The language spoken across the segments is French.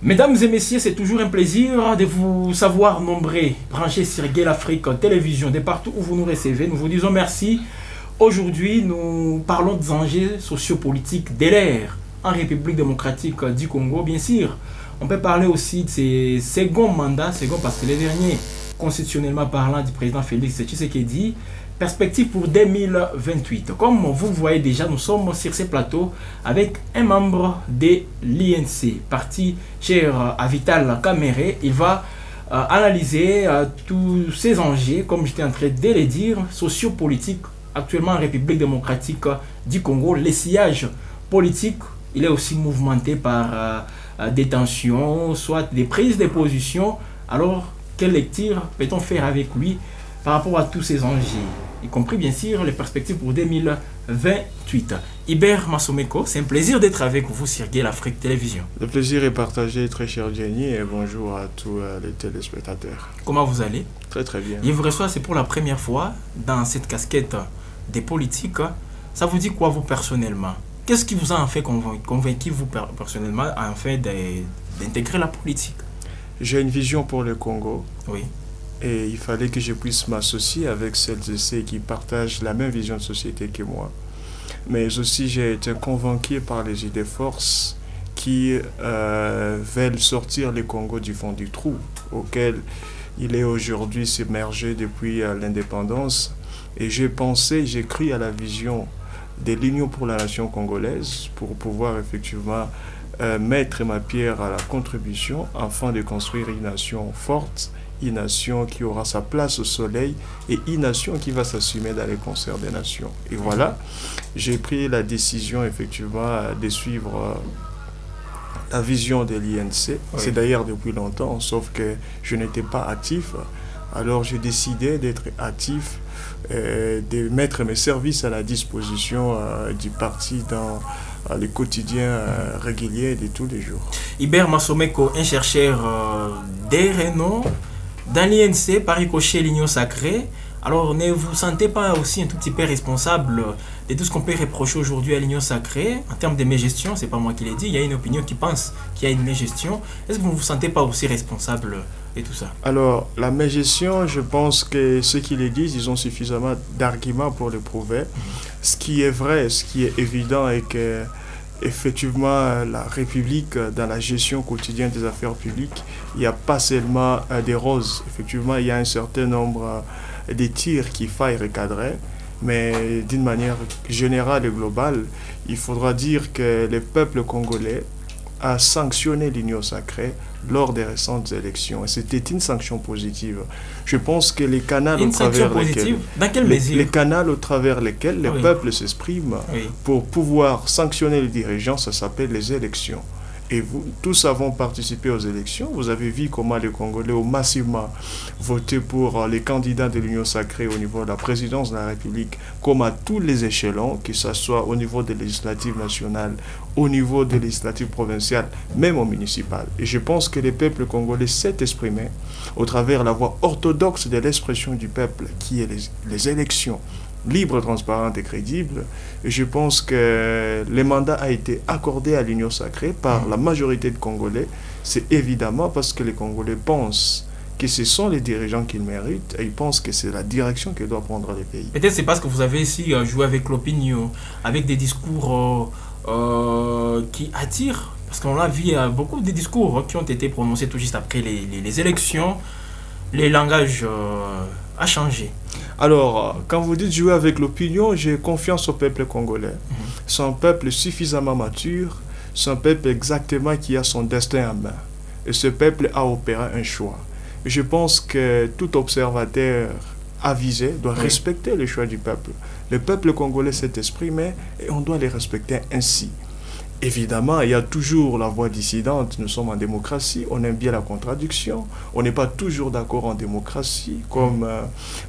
Mesdames et messieurs, c'est toujours un plaisir de vous savoir nombreux, branchés sur Gay l'Afrique Télévision, de partout où vous nous recevez. Nous vous disons merci. Aujourd'hui, nous parlons des enjeux sociopolitiques de l'ère en République démocratique du Congo. Bien sûr, on peut parler aussi de ces seconds mandats, parce que les derniers, constitutionnellement parlant, du président Félix Tshisekedi, perspective pour 2028. Comme vous voyez déjà, nous sommes sur ce plateau avec un membre de l'INC, parti cher à Vital Kamere. Il va analyser tous ces enjeux, comme j'étais en train de le dire, sociopolitiques actuellement en République démocratique du Congo. Le sillage politique, il est aussi mouvementé par des tensions, soit des prises de position. Alors, quelle lecture peut-on faire avec lui par rapport à tous ces enjeux, y compris bien sûr les perspectives pour 2028. Iber Masomeko, c'est un plaisir d'être avec vous sur Gay l'Afrique Télévision. Le plaisir est partagé, très cher Jenny, et bonjour à tous les téléspectateurs. Comment vous allez? Très très bien. Je vous reçois, c'est pour la première fois dans cette casquette des politiques. Ça vous dit quoi vous personnellement? Qu'est-ce qui vous a en fait convaincu vous personnellement en fait d'intégrer la politique? J'ai une vision pour le Congo. Oui. Et il fallait que je puisse m'associer avec celles et ceux qui partagent la même vision de société que moi. Mais aussi, j'ai été convaincu par les idées forces qui veulent sortir le Congo du fond du trou auquel il est aujourd'hui submergé depuis l'indépendance. Et j'ai cru à la vision de l'Union pour la nation congolaise pour pouvoir effectivement mettre ma pierre à la contribution afin de construire une nation forte, une nation qui aura sa place au soleil et une nation qui va s'assumer dans les concerts des nations. Et voilà, j'ai pris la décision effectivement de suivre la vision de l'INC. Oui. C'est d'ailleurs depuis longtemps, sauf que je n'étais pas actif. Alors j'ai décidé d'être actif, de mettre mes services à la disposition du parti dans les quotidiens réguliers de tous les jours. Iber Masomeko, un chercheur des renom dans l'INC, par ricochet l'Union sacrée. Alors ne vous sentez pas aussi un tout petit peu responsable de tout ce qu'on peut reprocher aujourd'hui à l'Union sacrée en termes de mégestion? C'est pas moi qui l'ai dit, il y a une opinion qui pense qu'il y a une mégestion. Est-ce que vous ne vous sentez pas aussi responsable de tout ça? Alors la mégestion, je pense que ceux qui le disent, ils ont suffisamment d'arguments pour le prouver. Ce qui est vrai, ce qui est évident est que effectivement, la République, dans la gestion quotidienne des affaires publiques, il n'y a pas seulement des roses. Effectivement, il y a un certain nombre de tirs qu'il faille recadrer. Mais d'une manière générale et globale, il faudra dire que le peuple congolais a sanctionné l'Union sacrée lors des récentes élections. Et c'était une sanction positive. Je pense que les canaux au travers lesquels... Dans quelle mesure? Les canaux au travers lesquels le peuple s'exprime pour pouvoir sanctionner les dirigeants, ça s'appelle les élections. Et vous, tous avons participé aux élections. Vous avez vu comment les Congolais ont massivement voté pour les candidats de l'Union sacrée au niveau de la présidence de la République, comme à tous les échelons, que ce soit au niveau des législatives nationales, au niveau des législatives provinciales, même au municipal. Et je pense que le peuple congolais s'est exprimé au travers de la voie orthodoxe de l'expression du peuple, qui est les élections libre, transparente et crédible. Et je pense que le mandat a été accordé à l'Union sacrée par la majorité de Congolais. C'est évidemment parce que les Congolais pensent que ce sont les dirigeants qu'ils méritent et ils pensent que c'est la direction que doit prendre le pays. Peut-être c'est parce que vous avez ici joué avec l'opinion, avec des discours qui attirent, parce qu'on a vu beaucoup de discours qui ont été prononcés tout juste après les élections. Le langage a changé. Alors, quand vous dites jouer avec l'opinion, j'ai confiance au peuple congolais. C'est un peuple suffisamment mature, c'est un peuple exactement qui a son destin en main. Et ce peuple a opéré un choix. Je pense que tout observateur avisé doit respecter le choix du peuple. Le peuple congolais s'est exprimé et on doit les respecter ainsi. Évidemment, il y a toujours la voix dissidente. Nous sommes en démocratie, on aime bien la contradiction. On n'est pas toujours d'accord en démocratie. Comme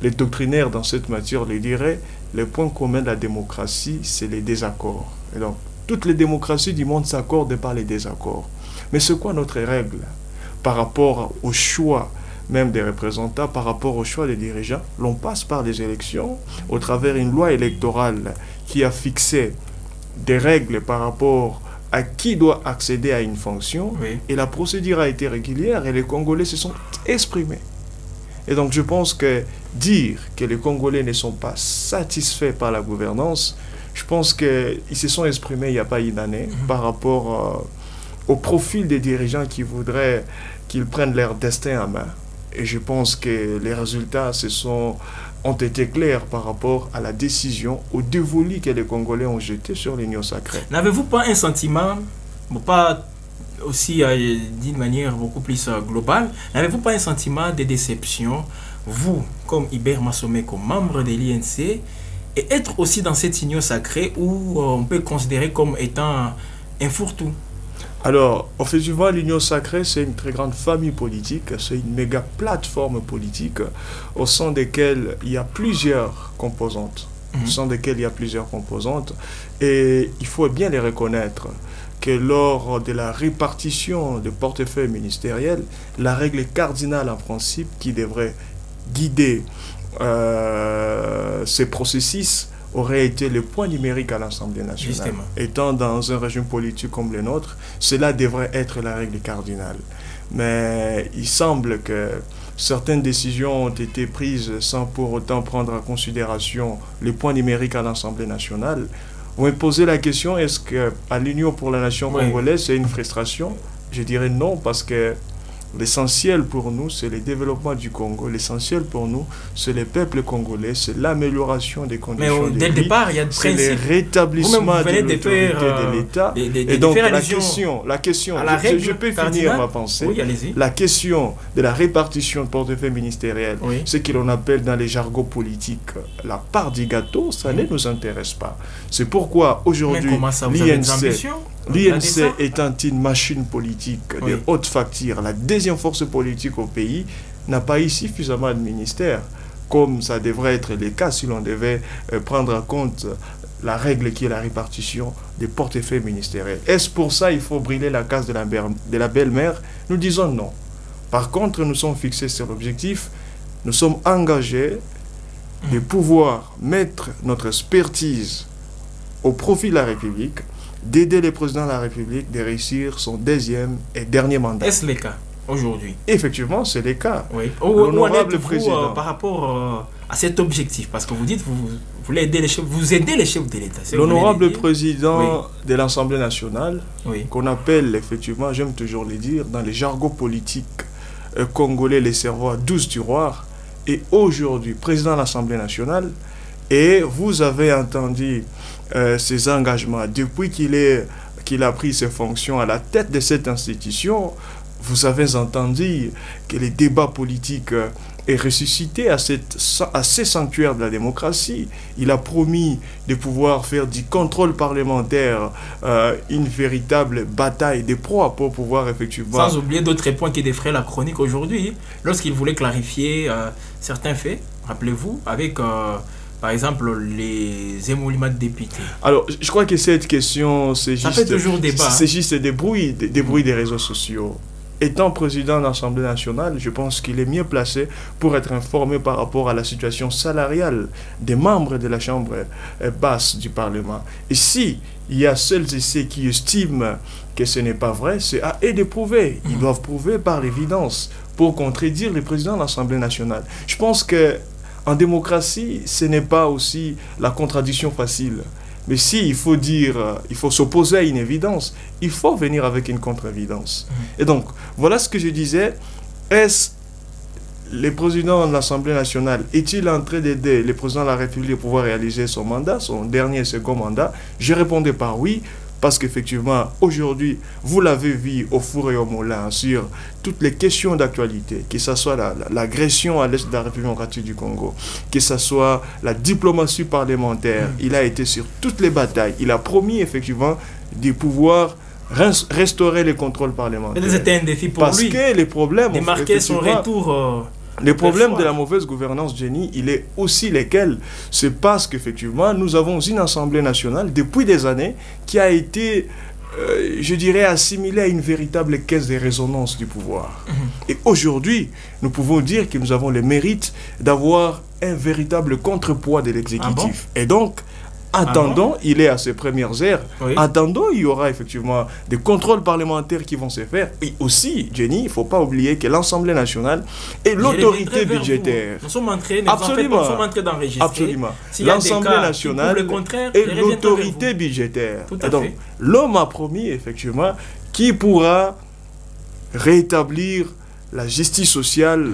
les doctrinaires dans cette matière le diraient, le point commun de la démocratie, c'est les désaccords. Et donc, toutes les démocraties du monde s'accordent par les désaccords. Mais c'est quoi notre règle par rapport au choix même des représentants, par rapport au choix des dirigeants? L'on passe par les élections au travers d'une loi électorale qui a fixé des règles par rapport à qui doit accéder à une fonction, Oui. et la procédure a été régulière et les Congolais se sont exprimés. Et donc je pense que dire que les Congolais ne sont pas satisfaits par la gouvernance, je pense qu'ils se sont exprimés il n'y a pas une année par rapport au profil des dirigeants qui voudraient qu'ils prennent leur destin en main. Et je pense que les résultats ont été clairs par rapport à la décision, au dévolu que les Congolais ont jeté sur l'Union sacrée. N'avez-vous pas un sentiment, pas aussi d'une manière beaucoup plus globale, n'avez-vous pas un sentiment de déception, vous, comme Hibert Massomé, comme membre de l'INC, et être aussi dans cette union sacrée où on peut considérer comme étant un fourre-tout? Alors, effectivement, l'Union sacrée, c'est une très grande famille politique, c'est une méga plateforme politique au sein desquelles il y a plusieurs composantes. Au sein desquelles il y a plusieurs composantes. Et il faut bien les reconnaître que lors de la répartition de portefeuilles ministériels, la règle cardinale en principe qui devrait guider ces processus aurait été le point numérique à l'Assemblée nationale. Justement. Étant dans un régime politique comme le nôtre, cela devrait être la règle cardinale. Mais il semble que certaines décisions ont été prises sans pour autant prendre en considération le point numérique à l'Assemblée nationale. Vous me posez la question, est-ce qu'à l'Union pour la nation congolaise, c'est une frustration? Je dirais non, parce que l'essentiel pour nous, c'est le développement du Congo. L'essentiel pour nous, c'est le peuple congolais, c'est l'amélioration des conditions de vie. Dès le départ, il y a des c'est le rétablissement de l'autorité de l'État. Et donc, la question, je peux finir ma pensée. Oui, allez-y. La question de la répartition de portefeuille ministériel, ce que l'on appelle dans les jargons politiques la part du gâteau, ça ne nous intéresse pas. C'est pourquoi aujourd'hui, l'INC étant une machine politique de haute facture, la deuxième force politique au pays, n'a pas eu suffisamment de ministères, comme ça devrait être le cas si l'on devait prendre en compte la règle qui est la répartition des portefeuilles ministériels. Est-ce pour ça qu'il faut brûler la case de la belle-mère? Nous disons non. Par contre, nous sommes fixés sur l'objectif, nous sommes engagés de pouvoir mettre notre expertise au profit de la République, d'aider le président de la République de réussir son deuxième et dernier mandat. Est-ce le cas aujourd'hui? Effectivement, c'est le cas. Oui. L'honorable président. Par rapport à cet objectif, parce que vous dites vous voulez aider les chefs, vous aidez les chefs de l'État. L'honorable président de l'Assemblée nationale, oui, qu'on appelle effectivement, j'aime toujours le dire, dans les jargons politiques congolais, les cerveaux à 12 tiroirs, est aujourd'hui président de l'Assemblée nationale. Et vous avez entendu ses engagements depuis qu'il a pris ses fonctions à la tête de cette institution. Vous avez entendu que les débats politiques est ressuscité à ces sanctuaires de la démocratie. Il a promis de pouvoir faire du contrôle parlementaire une véritable bataille de proies pour pouvoir effectivement... Sans oublier d'autres points qui défraient la chronique aujourd'hui, lorsqu'il voulait clarifier certains faits, rappelez-vous, avec... par exemple, les émoluments de députés. Alors, je crois que cette question, c'est juste... Ça fait toujours débat. C'est juste des bruits des réseaux sociaux. Étant président de l'Assemblée nationale, je pense qu'il est mieux placé pour être informé par rapport à la situation salariale des membres de la Chambre basse du Parlement. Et si il y a celles et ceux qui estiment que ce n'est pas vrai, c'est à eux de prouver. Ils doivent prouver par l'évidence pour contredire le président de l'Assemblée nationale. Je pense que en démocratie, ce n'est pas aussi la contradiction facile. Mais si il faut dire, il faut s'opposer à une évidence, il faut venir avec une contre-évidence. Et donc, voilà ce que je disais. Est-ce le président de l'Assemblée nationale, est-il en train d'aider le président de la République à pouvoir réaliser son mandat, son dernier et second mandat? Je répondais par oui. Parce qu'effectivement, aujourd'hui, vous l'avez vu au four et au moulin sur toutes les questions d'actualité, que ce soit l'agression à l'est de la République démocratique du Congo, que ce soit la diplomatie parlementaire. Il a été sur toutes les batailles. Il a promis effectivement de pouvoir restaurer les contrôles parlementaires. C'était un défi pour lui. Parce que les problèmes... De marquer son retour... Les problèmes de la mauvaise gouvernance, Jenny, il est aussi lesquels? C'est parce qu'effectivement, nous avons une Assemblée nationale depuis des années qui a été, je dirais, assimilée à une véritable caisse de résonance du pouvoir. Et aujourd'hui, nous pouvons dire que nous avons le mérite d'avoir un véritable contrepoids de l'exécutif. Et donc, Attendons, il est à ses premières heures. Oui. Attendons, il y aura effectivement des contrôles parlementaires qui vont se faire. Et aussi, Jenny, il ne faut pas oublier que l'Assemblée nationale est l'autorité budgétaire. Nous sommes entrés, Absolument. Nous sommes entrés d'enregistrer. Absolument. L'Assemblée nationale est l'autorité budgétaire. Tout à et donc, fait. l'homme a promis effectivement qu'il pourra rétablir la justice sociale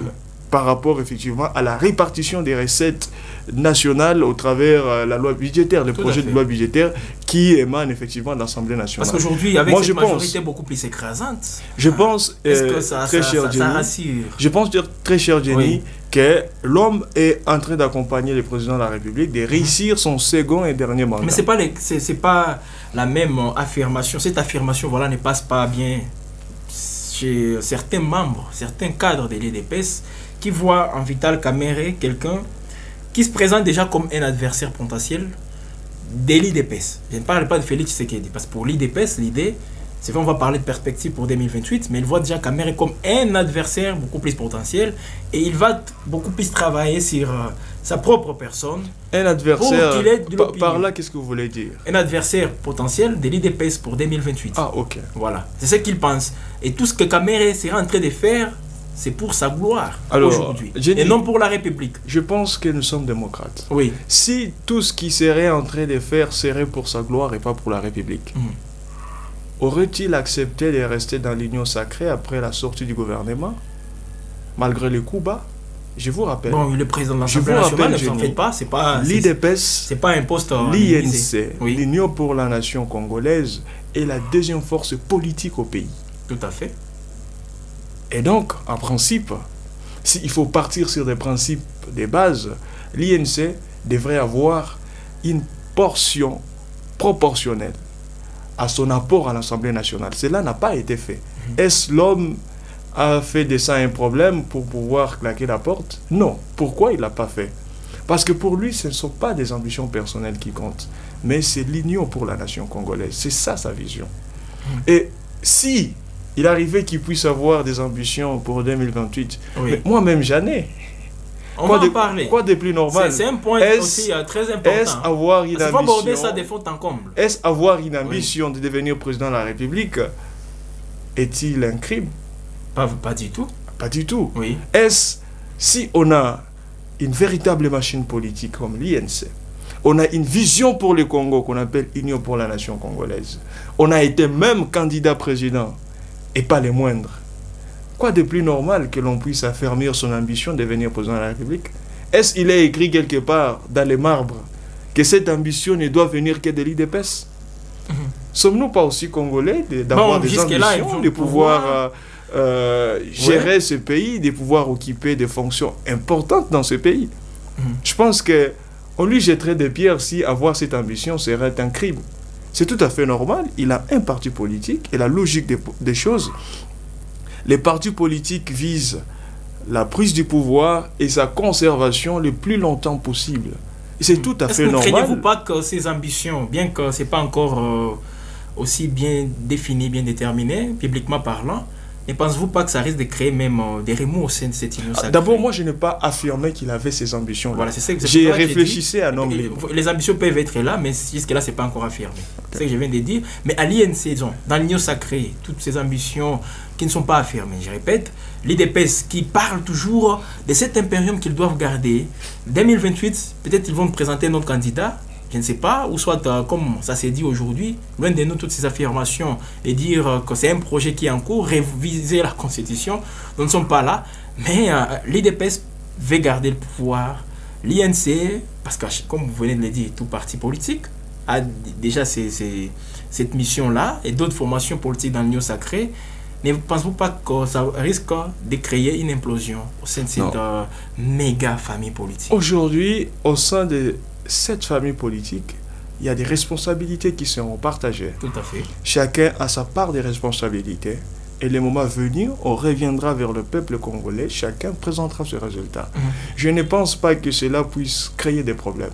par rapport effectivement à la répartition des recettes nationales au travers la loi budgétaire, le projet de loi budgétaire qui émane effectivement de l'Assemblée nationale. Parce qu'aujourd'hui, avec cette majorité beaucoup plus écrasante, je pense, très cher Jenny, je pense dire très cher Jenny, que l'homme est en train d'accompagner le président de la République de réussir son second et dernier mandat. Mais c'est pas la même affirmation. Cette affirmation, voilà, ne passe pas bien chez certains membres, certains cadres de l'UDPS qui voient en Vital Kamerhe quelqu'un qui se présente déjà comme un adversaire potentiel de l'UDPS. Je ne parle pas de Félix Tshisekedi, parce que pour l'UDPS, l'idée, c'est qu'on va parler de perspective pour 2028, mais il voit déjà Kamerhe comme un adversaire beaucoup plus potentiel et il va beaucoup plus travailler sur sa propre personne. Un adversaire, par là, qu'est-ce que vous voulez dire? Un adversaire potentiel de l'UDPS pour 2028. Ah, ok. Voilà, c'est ce qu'il pense. Et tout ce que Kamerhe sera en train de faire, c'est pour sa gloire aujourd'hui, et non pour la République. Je pense que nous sommes démocrates. Oui. Si tout ce qu'il serait en train de faire serait pour sa gloire et pas pour la République, aurait-il accepté de rester dans l'union sacrée après la sortie du gouvernement, malgré les coups bas? Je vous rappelle. Bon, le président de l'Assemblée nationale, ne vous en faites pas, c'est pas l'IDPS, c'est pas un poste. L'INC, l'Union pour la nation congolaise, est la deuxième force politique au pays. Tout à fait. Et donc, en principe, s'il faut partir sur des principes de base, l'INC devrait avoir une portion proportionnelle à son apport à l'Assemblée nationale. Cela n'a pas été fait. Est-ce l'homme a fait de ça un problème pour pouvoir claquer la porte? Non. Pourquoi il ne l'a pas fait? Parce que pour lui, ce ne sont pas des ambitions personnelles qui comptent, mais c'est l'union pour la nation congolaise. C'est ça sa vision. Et si il arrivait qu'il puisse avoir des ambitions pour 2028. Oui. Mais moi-même, j'en ai. On va en parler. Quoi de plus normal? C'est un point aussi très important. Est-ce avoir une ambition? Aborder ça de fond en comble. Est-ce avoir une ambition de devenir président de la République? Est-il un crime? Pas du tout. Pas du tout. Oui. Est-ce, si on a une véritable machine politique comme l'INC, on a une vision pour le Congo qu'on appelle Union pour la nation congolaise, on a été même candidat président, et pas les moindres. Quoi de plus normal que l'on puisse affermir son ambition de devenir président de la République? Est-ce qu'il est écrit quelque part dans les marbres que cette ambition ne doit venir que de l'UDPS? Sommes-nous pas aussi congolais d'avoir des ambitions, de pouvoir gérer ce pays, de pouvoir occuper des fonctions importantes dans ce pays? Je pense qu'on lui jetterait des pierres si avoir cette ambition serait un crime. C'est tout à fait normal. Il a un parti politique et la logique des choses. Les partis politiques visent la prise du pouvoir et sa conservation le plus longtemps possible. C'est tout à fait normal. Ne craignez-vous pas que ces ambitions, bien que ce n'est pas encore aussi bien défini, bien déterminé, publiquement parlant, ne pensez-vous pas que ça risque de créer même des remous au sein de cette union sacrée? D'abord, moi, je n'ai pas affirmé qu'il avait ces ambitions. Voilà, j'ai réfléchi à nombre. Les ambitions peuvent être là, mais jusque-là, ce n'est pas encore affirmé. C'est ce que je viens de dire. Mais à l'INC, dans l'union sacrée, toutes ces ambitions qui ne sont pas affirmées, je répète, l'IDPS qui parle toujours de cet impérium qu'ils doivent garder. 2028, peut-être ils vont présenter notre candidat. Je ne sais pas, ou soit comme ça s'est dit aujourd'hui, loin de nous toutes ces affirmations et dire que c'est un projet qui est en cours, réviser la Constitution, nous ne sommes pas là, mais l'IDPS veut garder le pouvoir. L'INC, parce que comme vous venez de le dire, tout parti politique a déjà cette mission-là et d'autres formations politiques dans l'union sacrée. Ne pensez-vous pas que ça risque de créer une implosion au sein de cette méga famille politique? Aujourd'hui, au sein de cette famille politique, il y a des responsabilités qui seront partagées. Tout à fait. Chacun a sa part des responsabilités. Et le moment venu, on reviendra vers le peuple congolais. Chacun présentera ce résultat. Je ne pense pas que cela puisse créer des problèmes.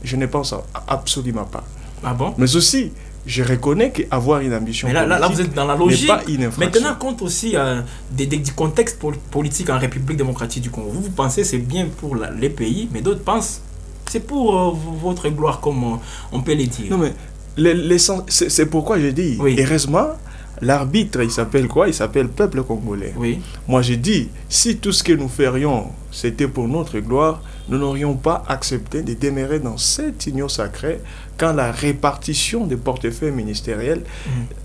Je ne pense absolument pas. Ah bon? Mais aussi, je reconnais qu'avoir une ambition politique, là, vous êtes dans la logique. Pas une infraction. Maintenant, compte aussi du contexte politique en République démocratique du Congo. Vous pensez que c'est bien pour les pays, mais d'autres pensent C'est pour votre gloire, comme on peut le dire. Non, mais c'est pourquoi je dis, Oui. heureusement, l'arbitre, il s'appelle quoi? Il s'appelle peuple congolais. Oui. Moi, je dis, si tout ce que nous ferions, c'était pour notre gloire, nous n'aurions pas accepté de demeurer dans cette union sacrée quand la répartition des portefeuilles ministériels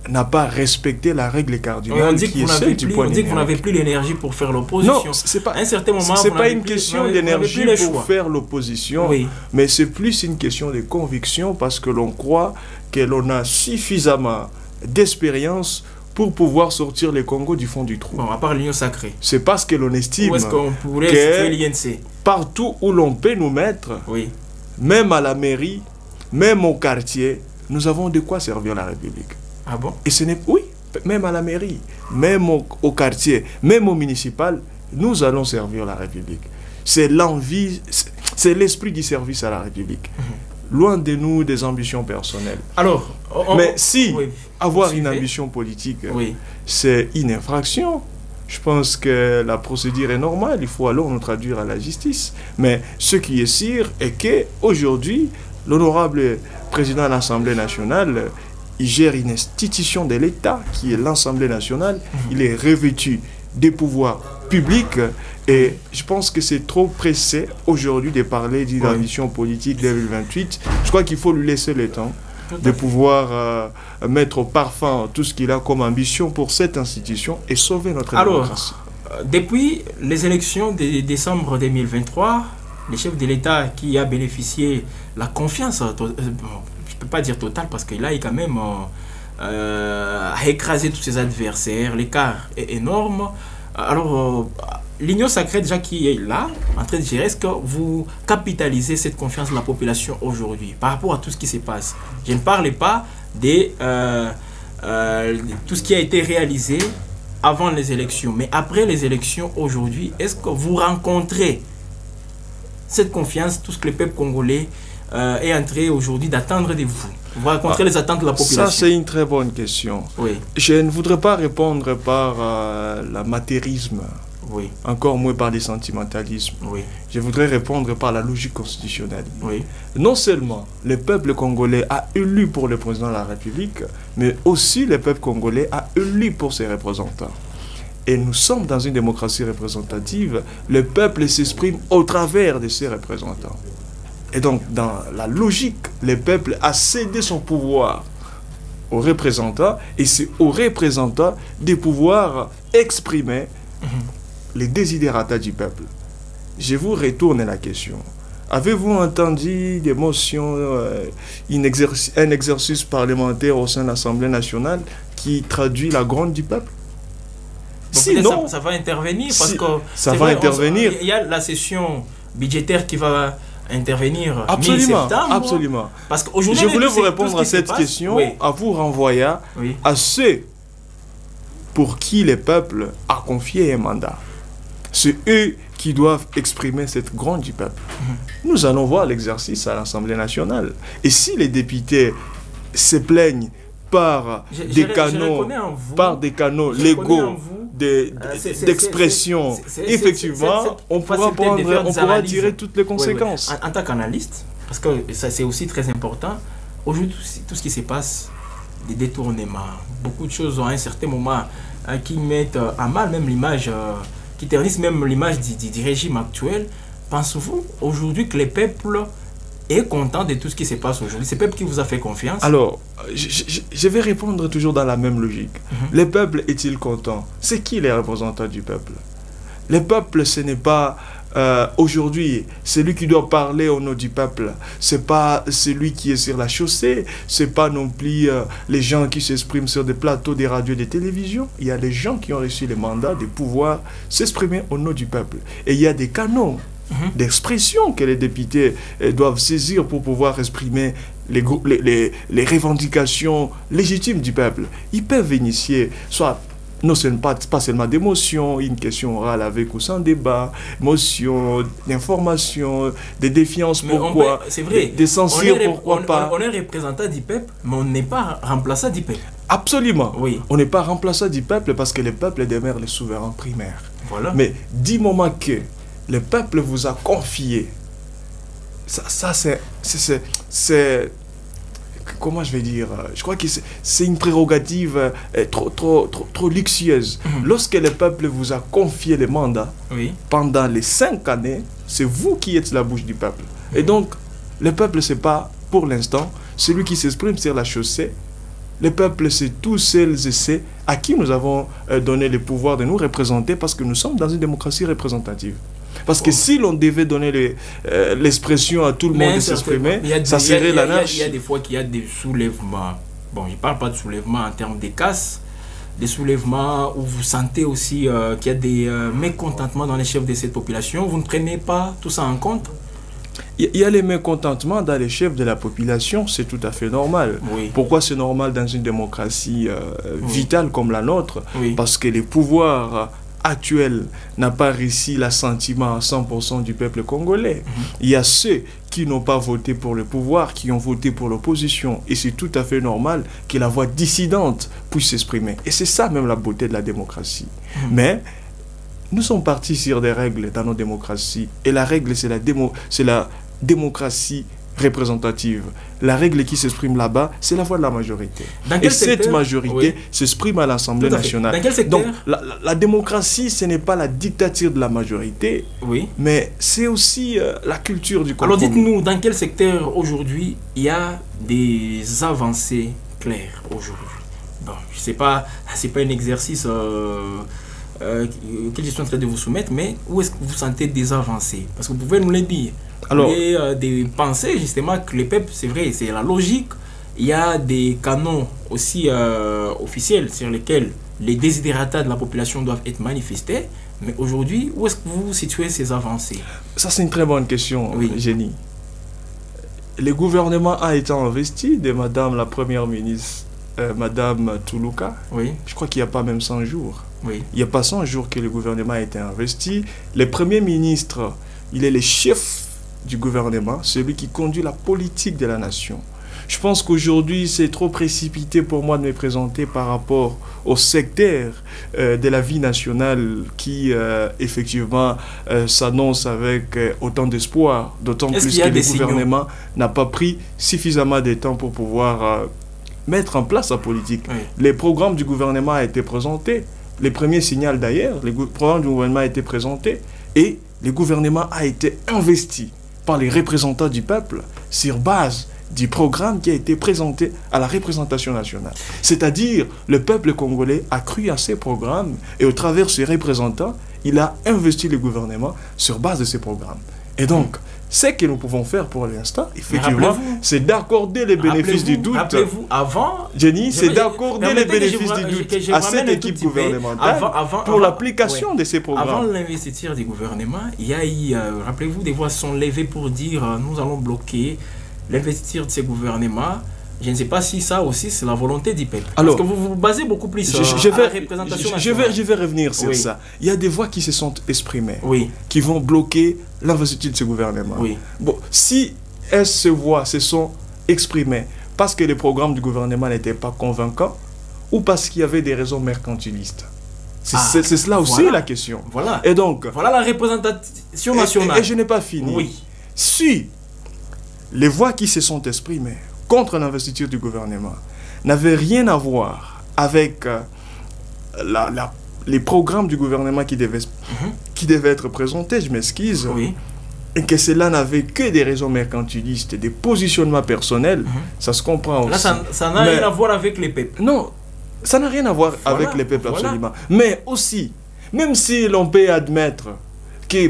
n'a pas respecté la règle cardinale qui est celle du point numérique. On dit que vous n'avez plus l'énergie pour faire l'opposition. Non, c'est pas, à un certain moment, c'est pas une question d'énergie pour faire l'opposition, oui. mais c'est plus une question de conviction parce que l'on croit que l'on a suffisamment d'expérience pour pouvoir sortir le Congo du fond du trou. Bon, à part l'union sacrée. C'est parce que l'on estime où est-ce qu'on pourrait situer l'INC? Partout où l'on peut nous mettre, oui. même à la mairie, même au quartier, nous avons de quoi servir la République. Ah bon? Et ce n'est... Oui, même à la mairie, même au quartier, même au municipal, nous allons servir la République. C'est l'envie, c'est l'esprit du service à la République. Loin de nous des ambitions personnelles. Alors, mais si oui, avoir une ambition politique, oui, c'est une infraction, je pense que la procédure est normale. Il faut alors nous traduire à la justice. Mais ce qui est sûr est qu'aujourd'hui, l'honorable président de l'Assemblée nationale, il gère une institution de l'État qui est l'Assemblée nationale. Il est revêtu des pouvoirs publics. Et je pense que c'est trop pressé aujourd'hui de parler d'une ambition politique 2028. Je crois qu'il faut lui laisser le temps de pouvoir mettre au parfum tout ce qu'il a comme ambition pour cette institution et sauver notre démocratie. Depuis les élections de décembre 2023, le chef de l'État qui a bénéficié la confiance, je ne peux pas dire totale parce qu'il a quand même écrasé tous ses adversaires, l'écart est énorme. Alors, l'union sacrée déjà qui est là, en train de gérer, est-ce que vous capitalisez cette confiance de la population aujourd'hui par rapport à tout ce qui se passe? Je ne parle pas de tout ce qui a été réalisé avant les élections, mais après les élections aujourd'hui, est-ce que vous rencontrez cette confiance, tout ce que le peuple congolais est en train aujourd'hui d'attendre de vous? Vous rencontrez les attentes de la population? Ça, c'est une très bonne question. Oui. Je ne voudrais pas répondre par l'amateurisme. Oui. Encore moins par des sentimentalismes. Oui. Je voudrais répondre par la logique constitutionnelle. Oui. Non seulement le peuple congolais a élu pour le président de la République, mais aussi le peuple congolais a élu pour ses représentants. Et nous sommes dans une démocratie représentative. Le peuple s'exprime au travers de ses représentants. Et donc, dans la logique, le peuple a cédé son pouvoir aux représentants, et c'est aux représentants de pouvoir exprimer les desiderata du peuple. Je vous retourne la question. Avez-vous entendu des motions, un exercice parlementaire au sein de l'Assemblée nationale qui traduit la gronde du peuple? Sinon, ça va intervenir parce que ça va intervenir. Il y a la session budgétaire qui va intervenir mi-septembre. Absolument. Parce qu'aujourd'hui, je voulais vous répondre à cette question en vous renvoyant à ceux pour qui le peuple a confié un mandat. C'est eux qui doivent exprimer cette gronde du peuple. Nous allons voir l'exercice à l'Assemblée nationale. Et si les députés se plaignent par des canaux légaux d'expression, effectivement, on pourra tirer toutes les conséquences. En tant qu'analyste, parce que ça c'est aussi très important, aujourd'hui tout ce qui se passe, des détournements, beaucoup de choses à un certain moment qui mettent à mal même l'image, qui ternissent même l'image du régime actuel. Pensez-vous aujourd'hui que le peuple est content de tout ce qui se passe aujourd'hui? C'est le peuple qui vous a fait confiance? Alors, je vais répondre toujours dans la même logique. Le peuple est-il content? C'est qui les représentants du peuple? Le peuple, ce n'est pas aujourd'hui celui qui doit parler au nom du peuple. C'est pas celui qui est sur la chaussée. C'est pas non plus les gens qui s'expriment sur des plateaux, des radios, des télévisions. Il y a des gens qui ont reçu le mandat de pouvoir s'exprimer au nom du peuple. Et il y a des canaux d'expression que les députés doivent saisir pour pouvoir exprimer les revendications légitimes du peuple. Ils peuvent initier soit non seulement pas seulement des motions, une question orale avec ou sans débat, motion d'information, de défiance, pourquoi, c'est vrai, des censures, pourquoi pas. On est représentant du peuple, mais on n'est pas remplaçant du peuple. Absolument. Oui. On n'est pas remplaçant du peuple parce que le peuple demeure le souverain primaire. Voilà. Mais du moment que le peuple vous a confié ça c'est comment je vais dire, je crois que c'est une prérogative trop luxueuse. Lorsque le peuple vous a confié les mandats, pendant les 5 années, c'est vous qui êtes la bouche du peuple. Et donc, le peuple, c'est pas, pour l'instant, celui qui s'exprime sur la chaussée. Le peuple, c'est tous celles et ceux à qui nous avons donné le pouvoir de nous représenter parce que nous sommes dans une démocratie représentative. Parce que si l'on devait donner l'expression à tout le monde de s'exprimer, ça serait l'anarchie. Il y a des fois qu'il y a des soulèvements. Bon, je ne parle pas de soulèvements en termes de casse, des soulèvements où vous sentez aussi qu'il y a des mécontentements dans les chefs de cette population. Vous ne prenez pas tout ça en compte? Il y a les mécontentements dans les chefs de la population, c'est tout à fait normal. Oui. Pourquoi c'est normal dans une démocratie vitale comme la nôtre? Parce que les pouvoirs actuel n'a pas réussi l'assentiment à 100% du peuple congolais. Il y a ceux qui n'ont pas voté pour le pouvoir, qui ont voté pour l'opposition. Et c'est tout à fait normal que la voix dissidente puisse s'exprimer. Et c'est ça même la beauté de la démocratie. Mais nous sommes partis sur des règles dans nos démocraties. Et la règle, c'est la démocratie représentative. La règle qui s'exprime là-bas, c'est la voix de la majorité. Et cette majorité s'exprime à l'Assemblée nationale. Dans quel secteur? Donc, la démocratie, ce n'est pas la dictature de la majorité, mais c'est aussi la culture du compromis. Alors dites-nous, dans quel secteur aujourd'hui il y a des avancées claires aujourd'hui? Bon, je ne sais pas, c'est pas un exercice que je suis en train de vous soumettre, mais où est-ce que vous sentez des avancées? Parce que vous pouvez nous le dire. Alors, il y a des pensées justement que les peuples, c'est vrai, c'est la logique. Il y a des canons aussi officiels sur lesquels les desiderata de la population doivent être manifestés. Mais aujourd'hui, où est-ce que vous situez ces avancées? Ça, c'est une très bonne question, Jenny. Le gouvernement a été investi de Madame la Première ministre, Madame Toulouka. Je crois qu'il n'y a pas même 100 jours. Il n'y a pas 100 jours que le gouvernement a été investi. Le Premier ministre, il est le chef du gouvernement, celui qui conduit la politique de la nation. Je pense qu'aujourd'hui, c'est trop précipité pour moi de me présenter par rapport au secteur de la vie nationale qui, effectivement, s'annonce avec autant d'espoir, d'autant plus que le gouvernement n'a pas pris suffisamment de temps pour pouvoir mettre en place sa politique. Les programmes du gouvernement ont été présentés. Les premiers signaux d'ailleurs, le programme du gouvernement a été présenté et le gouvernement a été investi par les représentants du peuple sur base du programme qui a été présenté à la représentation nationale. C'est-à-dire, le peuple congolais a cru à ces programmes et au travers de ses représentants, il a investi le gouvernement sur base de ces programmes. Et donc, ce que nous pouvons faire pour l'instant, effectivement, c'est d'accorder les bénéfices du doute. Rappelez-vous, avant... Jenny, c'est d'accorder les bénéfices du doute à cette équipe gouvernementale pour l'application de ces programmes. Avant l'investiture du gouvernement, il y a eu, rappelez-vous, des voix sont levées pour dire nous allons bloquer l'investiture de ces gouvernements. Je ne sais pas si ça aussi, c'est la volonté du peuple. Parce que vous vous basez beaucoup plus sur la représentation nationale. Je vais revenir sur ça. Il y a des voix qui se sont exprimées, qui vont bloquer l'investiture de ce gouvernement. Bon, si ces voix se sont exprimées parce que les programmes du gouvernement n'étaient pas convaincants ou parce qu'il y avait des raisons mercantilistes. C'est cela aussi la question. Et donc, voilà la représentation nationale. Et je n'ai pas fini. Si les voix qui se sont exprimées contre l'investiture du gouvernement n'avait rien à voir avec les programmes du gouvernement qui devaient être présentés, je m'excuse, et que cela n'avait que des raisons mercantilistes, des positionnements personnels, ça se comprend aussi. Là, ça n'a rien à voir avec les peuples. Non, ça n'a rien à voir avec les peuples, absolument. Mais aussi, même si l'on peut admettre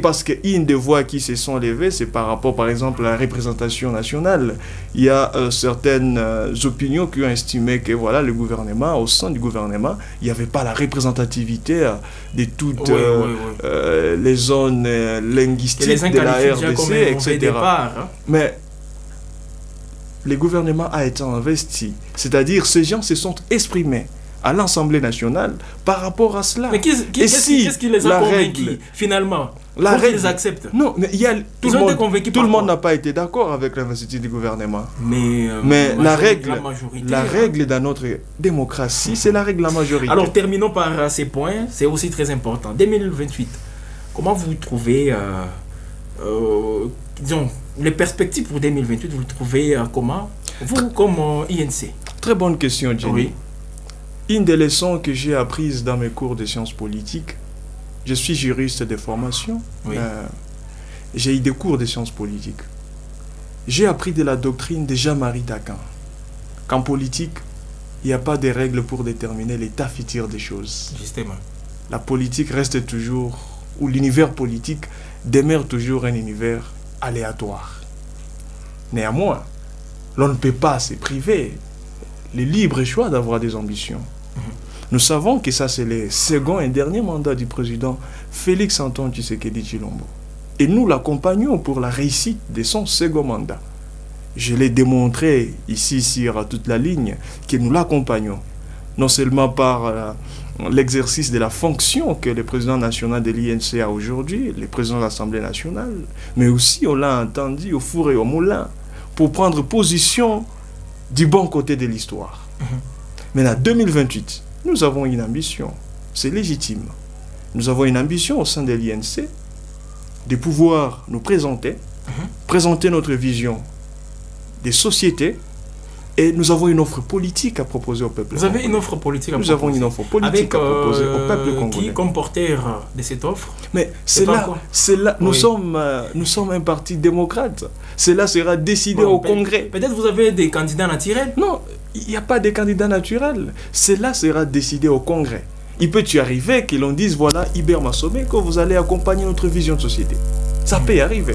parce qu'une des voix qui se sont levées, c'est par rapport, par exemple, à la représentation nationale. Il y a certaines opinions qui ont estimé que voilà, le gouvernement, au sein du gouvernement, il n'y avait pas la représentativité de toutes les zones linguistiques de la RDC, etc. Mais le gouvernement a été investi. C'est-à-dire, ces gens se sont exprimés à l'Assemblée nationale par rapport à cela. Mais qu'est-ce qui les a convaincus, finalement? La règle, ils acceptent. Non, mais tout le monde n'a pas été d'accord avec l'investiture du gouvernement. Mais la règle dans notre démocratie, c'est la règle de la majorité. Alors, terminons par ces points. C'est aussi très important. 2028, comment vous trouvez, disons, les perspectives pour 2028, vous le trouvez comment? Vous, comme INC? Très bonne question, Jenny. Oui. Une des leçons que j'ai apprises dans mes cours de sciences politiques, je suis juriste de formation, Oui. J'ai eu des cours de sciences politiques. J'ai appris de la doctrine de Jean-Marie Dacan qu'en politique, il n'y a pas de règles pour déterminer l'état futur des choses. Justement. La politique reste toujours, ou l'univers politique demeure toujours un univers aléatoire. Néanmoins, l'on ne peut pas se priver le libre choix d'avoir des ambitions. Nous savons que ça, c'est le second et dernier mandat du président Félix Antoine Tshisekedi Tshilombo. Et nous l'accompagnons pour la réussite de son second mandat. Je l'ai démontré ici sur toute la ligne que nous l'accompagnons, non seulement par l'exercice de la fonction que le président national de l'INC a aujourd'hui, le président de l'Assemblée nationale, mais aussi on l'a entendu au four et au moulin pour prendre position du bon côté de l'histoire. Mais en 2028, nous avons une ambition, c'est légitime. Nous avons une ambition au sein de l'INC de pouvoir nous présenter, présenter notre vision des sociétés, et nous avons une offre politique à proposer au peuple. Vous avez une offre politique à proposer? Nous avons une offre politique à proposer au peuple congolais. Qui comme porteur de cette offre? Mais c'est là, nous sommes un parti démocrate. Cela sera décidé au Congrès. Peut-être vous avez des candidats naturels? Non, il n'y a pas de candidat naturel. Cela sera décidé au Congrès. Il peut y arriver que l'on dise, voilà, Iber Massomé, que vous allez accompagner notre vision de société. Ça peut y arriver.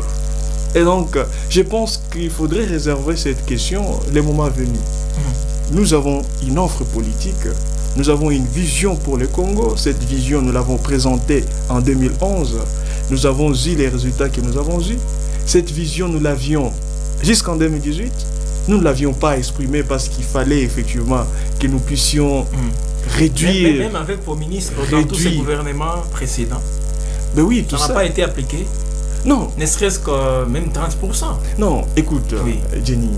Et donc, je pense qu'il faudrait réserver cette question les moments venus. Nous avons une offre politique, nous avons une vision pour le Congo. Cette vision, nous l'avons présentée en 2011. Nous avons eu les résultats que nous avons eus. Cette vision, nous l'avions jusqu'en 2018. Nous ne l'avions pas exprimée parce qu'il fallait effectivement que nous puissions réduire... Même avec vos ministres dans tous ces gouvernements précédents. Ben oui, tout ça n'a pas été appliqué. Non. Ne serait-ce que même 30%. Non, écoute, oui. Jenny,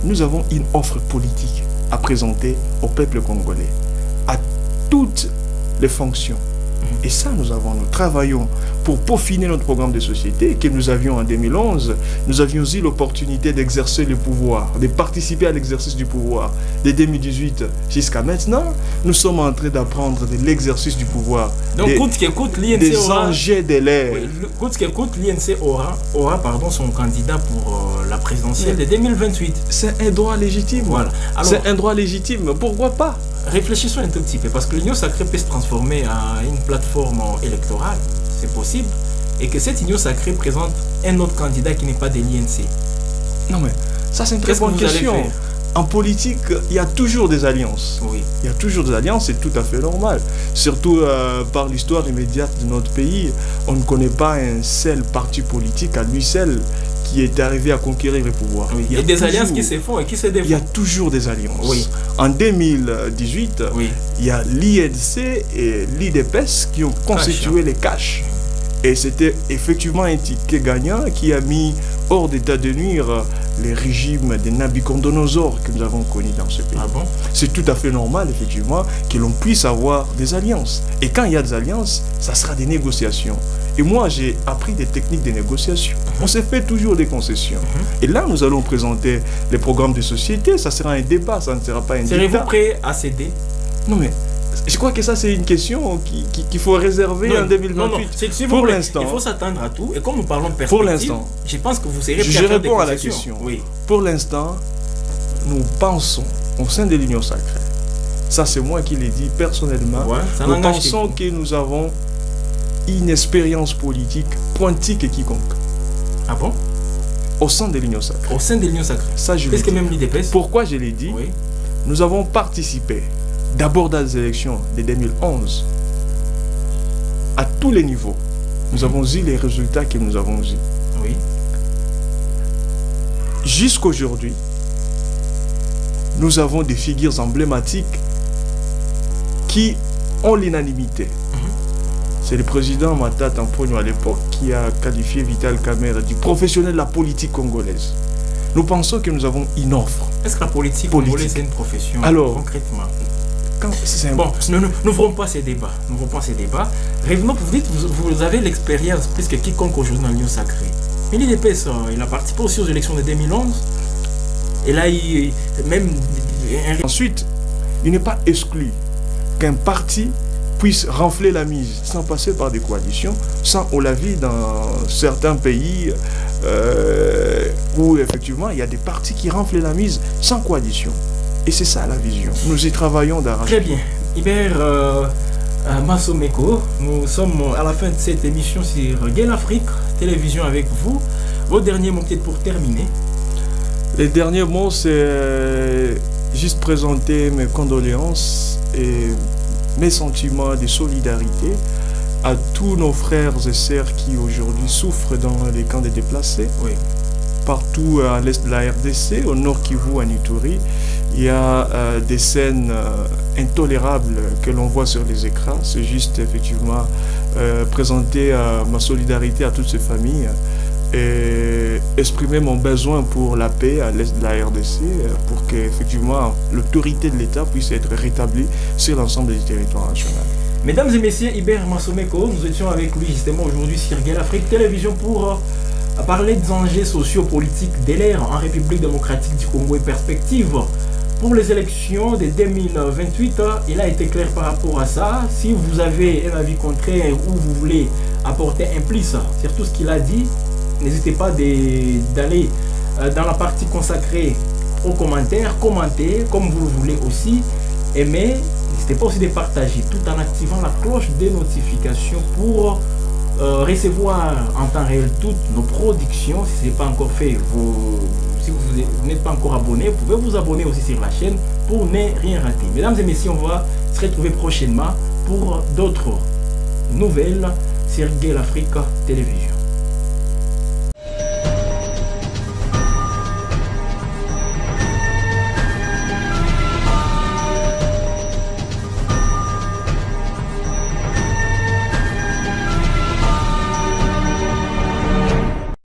nous avons une offre politique à présenter au peuple congolais, à toutes les fonctions. Et ça, nous travaillons pour peaufiner notre programme de société que nous avions en 2011. Nous avions eu l'opportunité d'exercer le pouvoir, de participer à l'exercice du pouvoir. De 2018 jusqu'à maintenant, nous sommes en train d'apprendre de l'exercice du pouvoir. Donc, coûte que coûte, l'INC des enjeux de l'air. Oui, coûte que coûte, l'INC aura son candidat pour la présidentielle de 2028. C'est un droit légitime. Voilà. C'est un droit légitime. Pourquoi pas? Réfléchissons un tout petit peu, parce que l'Union sacrée peut se transformer en une plateforme électorale, c'est possible, et que cette Union sacrée présente un autre candidat qui n'est pas de l'INC. Non mais, ça c'est une très bonne question. En politique, il y a toujours des alliances. Oui. Il y a toujours des alliances, c'est tout à fait normal. Surtout par l'histoire immédiate de notre pays, on ne connaît pas un seul parti politique à lui seul qui est arrivé à conquérir le pouvoir. Oui. Il y a des alliances qui se font et qui se défont. Il y a toujours des alliances. Oui. En 2018, il y a l'INC et l'IDPS qui ont constitué les caches. Et c'était effectivement un ticket gagnant qui a mis hors d'état de nuire les régimes des Nabucodonosor que nous avons connus dans ce pays. Ah bon? C'est tout à fait normal, effectivement, que l'on puisse avoir des alliances. Et quand il y a des alliances, ça sera des négociations. Et moi, j'ai appris des techniques de négociation. On s'est fait toujours des concessions. Et là, nous allons présenter les programmes de société. Ça sera un débat, ça ne sera pas un dictat. Serez-vous prêt à céder? Non, mais je crois que ça, c'est une question qu'il faut réserver en 2028. Non. Pour l'instant, il faut s'attendre à tout. Et comme nous parlons de perspective, je pense que vous serez prêt à faire des concessions. Je réponds à la question. Oui. Pour l'instant, nous pensons, au sein de l'Union sacrée, ça c'est moi qui l'ai dit personnellement, nous pensons que nous avons une expérience politique pointue que quiconque. Ah bon? Au sein de l'Union sacrée. Au sein de l'Union sacrée. Ça, je l'ai dit. Que même l'IDPS? Pourquoi je l'ai dit? Oui. Nous avons participé d'abord dans les élections de 2011 à tous les niveaux. Nous avons eu les résultats que nous avons eus. Oui. Jusqu'aujourd'hui, nous avons des figures emblématiques qui ont l'unanimité. C'est le président Matata Mponyo à l'époque qui a qualifié Vital Kamerhe du professionnel de la politique congolaise. Nous pensons que nous avons une offre. Est-ce que la politique congolaise est une profession? Alors, concrètement? Bon, nous n'ouvrons pas ces débats. Revenons, vous dites, vous avez l'expérience plus que quiconque aujourd'hui dans l'Union sacrée. Mais l'IDPS, il a participé aussi aux élections de 2011. Et là, même... Ensuite, il n'est pas exclu qu'un parti puisse renfler la mise sans passer par des coalitions, sans, on l'a vu dans certains pays où effectivement il y a des partis qui renflent la mise sans coalition. Et c'est ça la vision. Nous y travaillons d'arrache. Très bien. Hubert Massomeko, nous sommes à la fin de cette émission sur Gain Afrique Télévision avec vous. Vos derniers mots peut-être pour terminer. Les derniers mots, c'est juste présenter mes condoléances et mes sentiments de solidarité à tous nos frères et sœurs qui aujourd'hui souffrent dans les camps des déplacés. Oui. Partout à l'est de la RDC, au nord Kivu, à Ituri, il y a des scènes intolérables que l'on voit sur les écrans. C'est juste effectivement présenter ma solidarité à toutes ces familles et exprimer mon besoin pour la paix à l'est de la RDC pour que effectivement l'autorité de l'État puisse être rétablie sur l'ensemble du territoire national. Mesdames et messieurs, Hubert Massomeko, nous étions avec lui justement aujourd'hui sur Gain Afrique Télévision pour parler des enjeux sociopolitiques de l'ère en République démocratique du Congo et perspectives pour les élections de 2028. Il a été clair par rapport à ça. Si vous avez un avis contraire ou vous voulez apporter un plus sur tout ce qu'il a dit, n'hésitez pas d'aller dans la partie consacrée aux commentaires, commenter comme vous le voulez aussi, aimer, n'hésitez pas aussi de partager tout en activant la cloche des notifications pour recevoir en temps réel toutes nos productions. Si ce n'est pas encore fait, si vous n'êtes pas encore abonné, vous pouvez vous abonner aussi sur la chaîne pour ne rien rater. Mesdames et messieurs, on va se retrouver prochainement pour d'autres nouvelles sur Gain Afrique Télévision.